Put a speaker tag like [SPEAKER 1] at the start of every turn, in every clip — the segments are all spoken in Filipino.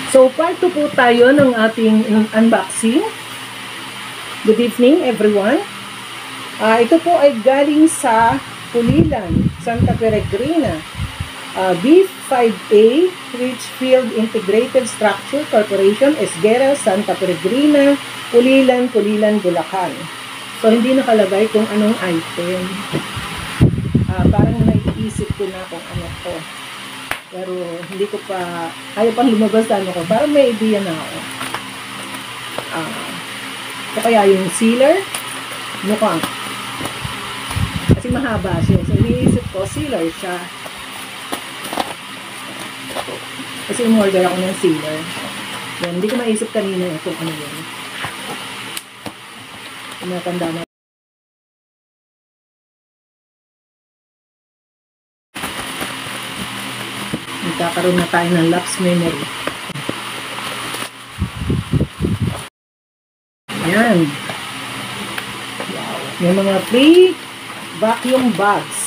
[SPEAKER 1] So, part 2 po tayo ng ating unboxing. Good evening, everyone. Ito po ay galing sa Pulilan, Santa Peregrina. B5A, Richfield Integrated Structure Corporation, Esguera, Santa Peregrina, Pulilan, Bulacan. So, hindi nakalagay kung anong item. Parang naiisip ko na kung ano to. Pero hindi ko pa, ayaw pang lumabas ano ko. Parang may idea na ako. Ito kaya yung sealer. Mukhang. Kasi mahaba siya. So, iniisip ko, sealer siya. Kasi umorder ako ng sealer. Yan, hindi ko maisip kanina kung ano yun. Matanda na. Nagkakaroon na tayo ng lapse memory. Ayan. Wow. May mga free vacuum bags.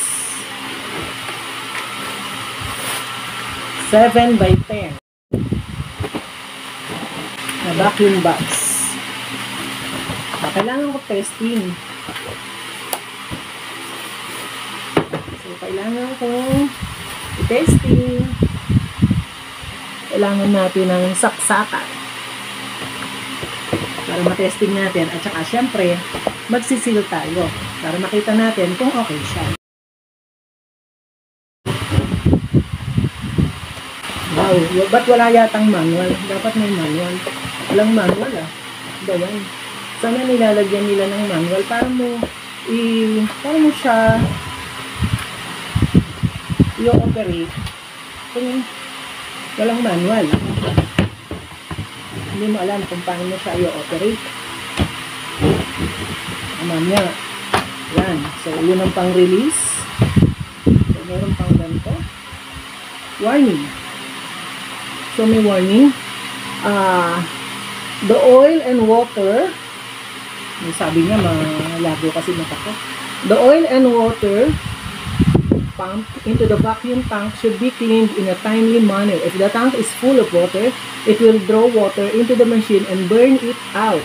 [SPEAKER 1] 7 by 10. Na vacuum bags. Kailangan ko testing. So, kailangan kong i-testing. Kailangan natin ng saksakan para matesting natin. At saka, syempre, magsisil tayo para makita natin kung okay siya. Wow, ba't wala yatang manual? Dapat may manual. Walang manual Ba yan? Sana nilalagyan nila ng manual para mo siya i-operate kung walang manual. Hindi mo alam kung paano mo siya i-operate. Mamaya. Yan. So, yun ang pang-release. So, meron pang ganito. Warning. So, may warning. The oil and water, sabi niya, malabo kasi mata ko. The oil and water pump into the vacuum tank should be cleaned in a timely manner. If the tank is full of water, it will draw water into the machine and burn it out.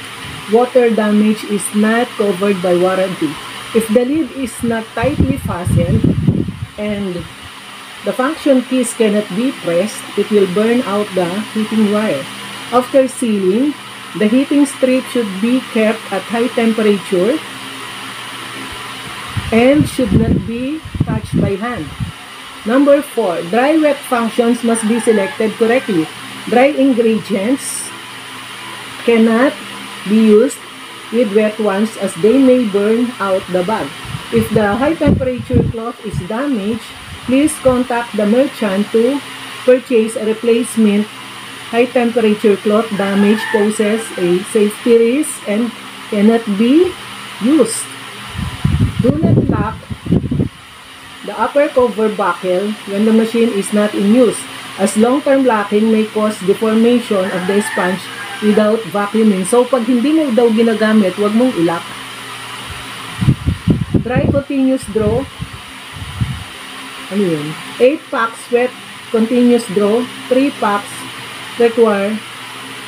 [SPEAKER 1] Water damage is not covered by warranty. If the lid is not tightly fastened and the function keys cannot be pressed, it will burn out the heating wire. After sealing, the heating strip should be kept at high temperature and should not be touched by hand. Number 4, dry-wet functions must be selected correctly. Dry ingredients cannot be used with wet ones as they may burn out the bag. If the high-temperature cloth is damaged, please contact the merchant to purchase a replacement. High-temperature cloth damage poses a safety risk and cannot be used. Do not lock the upper cover buckle when the machine is not in use, as long-term locking may cause deformation of the sponge without vacuuming. So, pag hindi mo daw ginagamit, huwag mong ilock. Dry continuous draw. Ano yun? 8 packs wet continuous draw. 3 packs require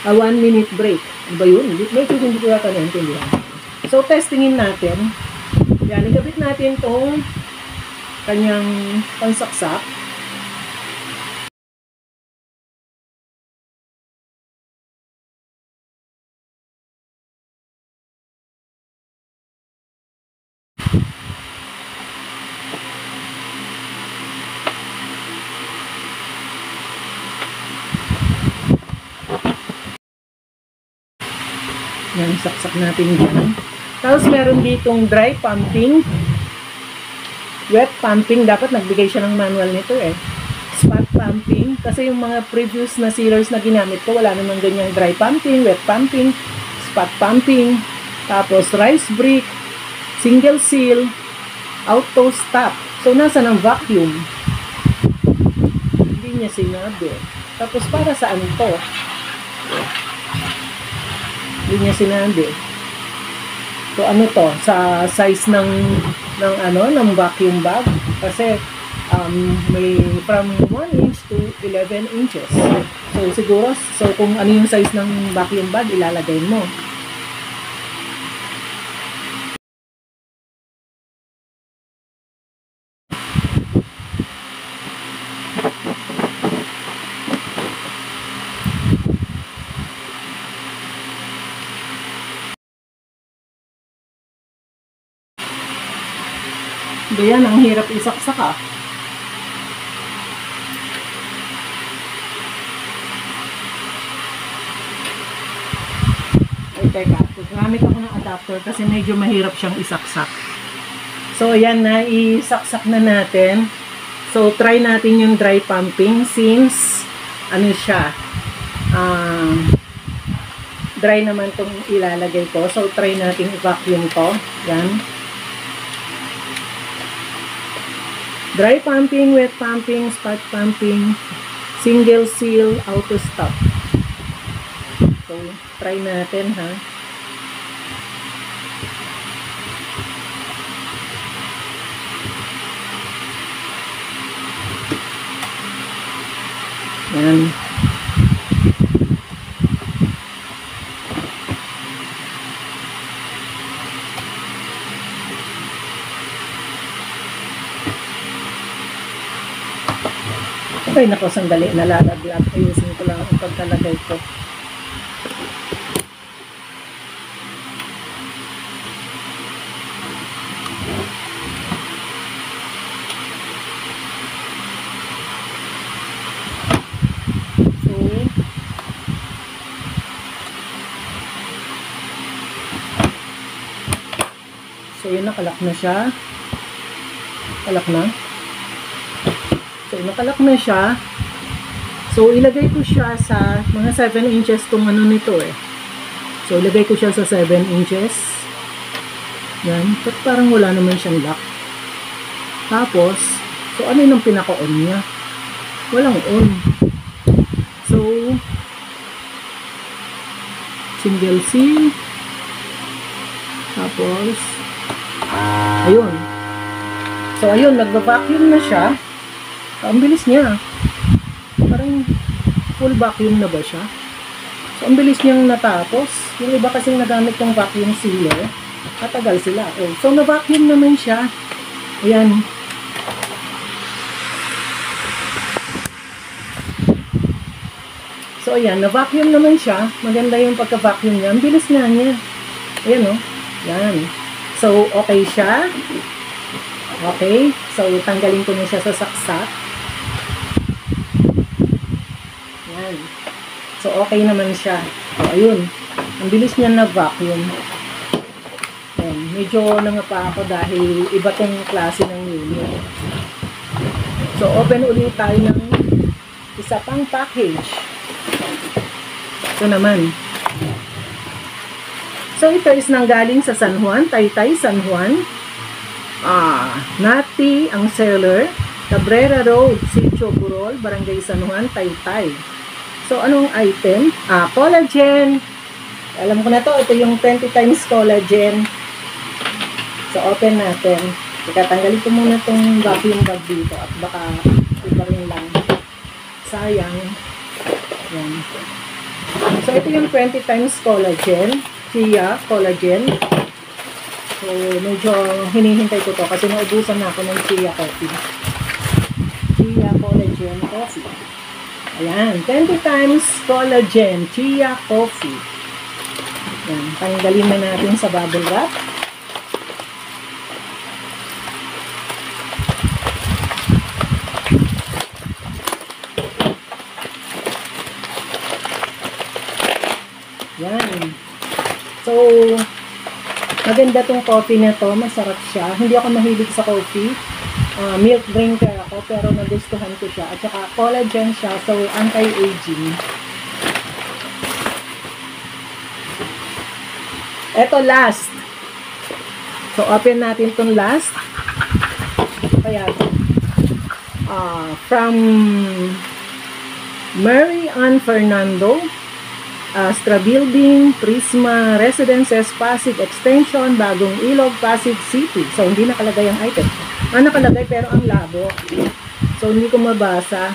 [SPEAKER 1] a 1-minute break. Ano ba yun? Medyo hindi ko yata naintindihan. So, testingin natin. Yan, igabit natin itong kanyang pansaksak. Yan, saksak natin dyan. Tapos, meron ditong dry pumping, wet pumping. Dapat nagbigay siya ng manual nito Spot pumping. Kasi yung mga previous na sealers na ginamit ko, wala namang ganyang dry pumping, wet pumping, spot pumping. Tapos, rice brick, single seal, auto stop. So, nasa ng vacuum? Hindi niya sinabi. Tapos, para saan to? Hindi niya sinabi. So, ano to? Sa size ng vacuum bag. Kasi, may from 1 inch to 11 inches. So, siguro, kung ano yung size ng vacuum bag, ilalagay mo. Yan, ang hirap isaksak ah. Ay, teka. Gamit ako ng adapter kasi medyo mahirap siyang isaksak. So, yan na. Isaksak na natin. So, try natin yung dry pumping since, ano siya, dry naman itong ilalagay ko. So, try natin i-vacuum to. Yan. Dry pumping, wet pumping, spot pumping, single seal, auto stop. So, try natin ha. Yan. Ay, nako, sandali. Nalalaglag. Ayusin ko lang ang pagkalagay ko. So, yun, nakalak na siya. Kalak na. So, nakalak na siya. So, ilagay ko siya sa mga 7 inches tong ano nito eh. So, ilagay ko siya sa 7 inches. Yan. But parang wala naman siyang lock. Tapos, so ano yung pinaka-on niya? Walang on. So, single seal. Tapos, ayun. So, ayun. Nagba-vacuum na siya. Ang bilis niya. Parang full vacuum na ba siya? So, ang bilis niyang natapos. Yung iba kasing nagamit yung vacuum sealer, matagal sila. Oh, so, na-vacuum naman siya. Ayan. So, ayan. Na-vacuum naman siya. Maganda yung pagka-vacuum niya. Ang bilis nga niya. Ayan, oh. Yan. So, okay siya. Okay. So, tanggalin ko na siya sa saksak. So, okay naman siya. So, ayun. Ang bilis niya na-vacuum. Ayan. Medyo nangapa ako dahil iba tong klase ng unit. So, open ulit tayo ng isa pang package. Ito naman. So, ito is nanggaling sa San Juan, Taytay, San Juan. Nati, ang seller. Cabrera Road, Sitio Burol, Barangay San Juan, Taytay. So, anong item? Collagen. Alam ko na to. Ito yung 20 times collagen. So, open natin. Tanggalin ko muna itong vacuum bag dito. At baka iba rin lang. Sayang. Yan. So, ito yung 20 times collagen. Chia collagen. So, medyo hinihintay ko to kasi naubusan na ako ng chia coffee. Chia collagen coffee. Ayan, 20 times collagen, chia coffee. Ayan, tanggalin na natin sa bubble wrap. Ayan. So, maganda tong coffee na to, masarap siya. Hindi ako mahilig sa coffee. Milk drinker ako, pero nagustuhan ko siya. At saka collagen siya, so anti-aging. Ito last. So, open natin itong last. Kaya, from Mary Ann Fernando, Astra Building, Prisma Residences, Pasig Extension, Bagong Ilog, Pasig City. So, hindi nakalagay ang item. Nakalagay pero ang labo. So, hindi ko mabasa.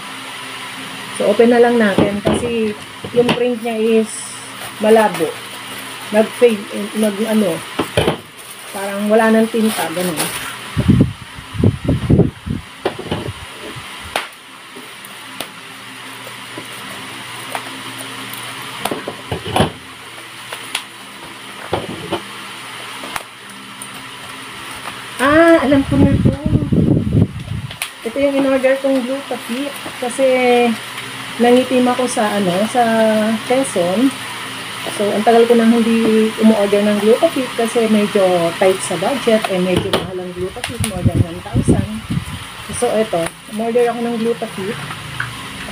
[SPEAKER 1] So, open na lang natin kasi yung print niya is malabo. Nag-fade, parang wala nang tinta, ganun. Alam ko na ito. Ito yung in-order kong Gluta-Fit kasi nangitim ako sa Quezon. So, ang tagal ko nang hindi umu-order ng Gluta-Fit kasi medyo tight sa budget medyo mahal ang Gluta-Fit, more than 1,000. So, ito, umorder ako ng Gluta-Fit.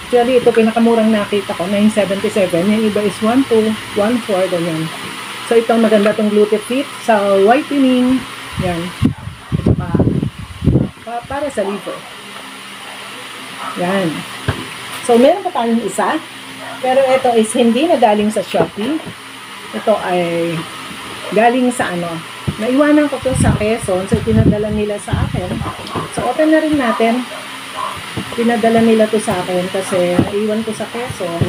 [SPEAKER 1] Actually, ito pinakamurang nakita ko, 977. Yung iba is 1,214, ganyan. So, ito maganda tong Gluta-Fit sa whitening. Yan. Para sa liver. Yan. So, meron pa tayong isa. Pero ito is hindi na galing sa Shopee. Ito ay galing sa naiwanan ko to sa Quezon. So, pinadala nila sa akin. So, open na rin natin. Pinadala nila to sa akin kasi naiwan ko sa Quezon.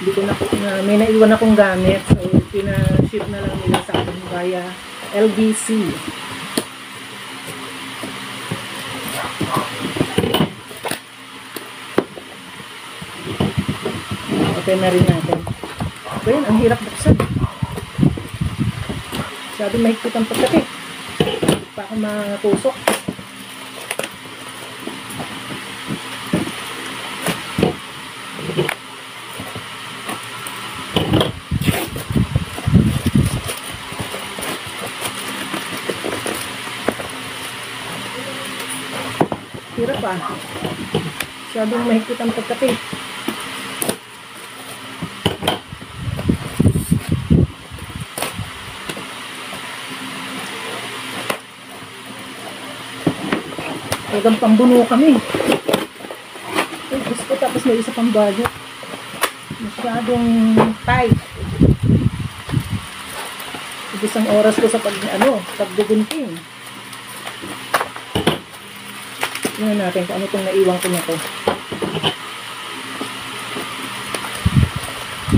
[SPEAKER 1] Hindi ko may naiwan akong gamit. So, pina-ship na lang nila sa akin via LBC. Open na rin natin. So, yun, ang hirap buksan. Sabi mahigpit ang pagkati. Pa ako matusok. Hirap pa. Masyadong mahigpit ang pagkati. Talagang pambuno kami. Ay, gusto ko tapos may isa pang budget. Masyadong tight. Isang oras ko sa paggugunting. Tingnan natin kung ano itong naiwan ko na to.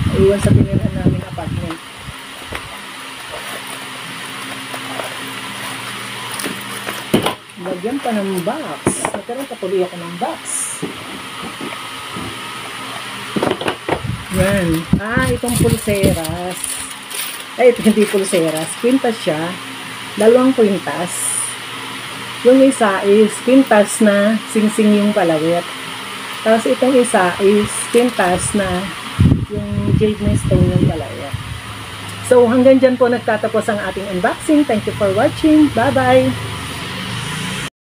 [SPEAKER 1] Naiwan sa pinirhan namin apartment. Lagyan pa ng box. Nagkaroon pa tuloy ako ng box. Yan. Itong pulseras. Ito hindi pulseras. Kwintas siya. Dalawang kwintas. Yung isa is kwintas na singsing yung palawit. Tapos itong isa is kwintas na yung jade na stone yung palawit. So hanggang dyan po nagtatapos ang ating unboxing. Thank you for watching. Bye-bye!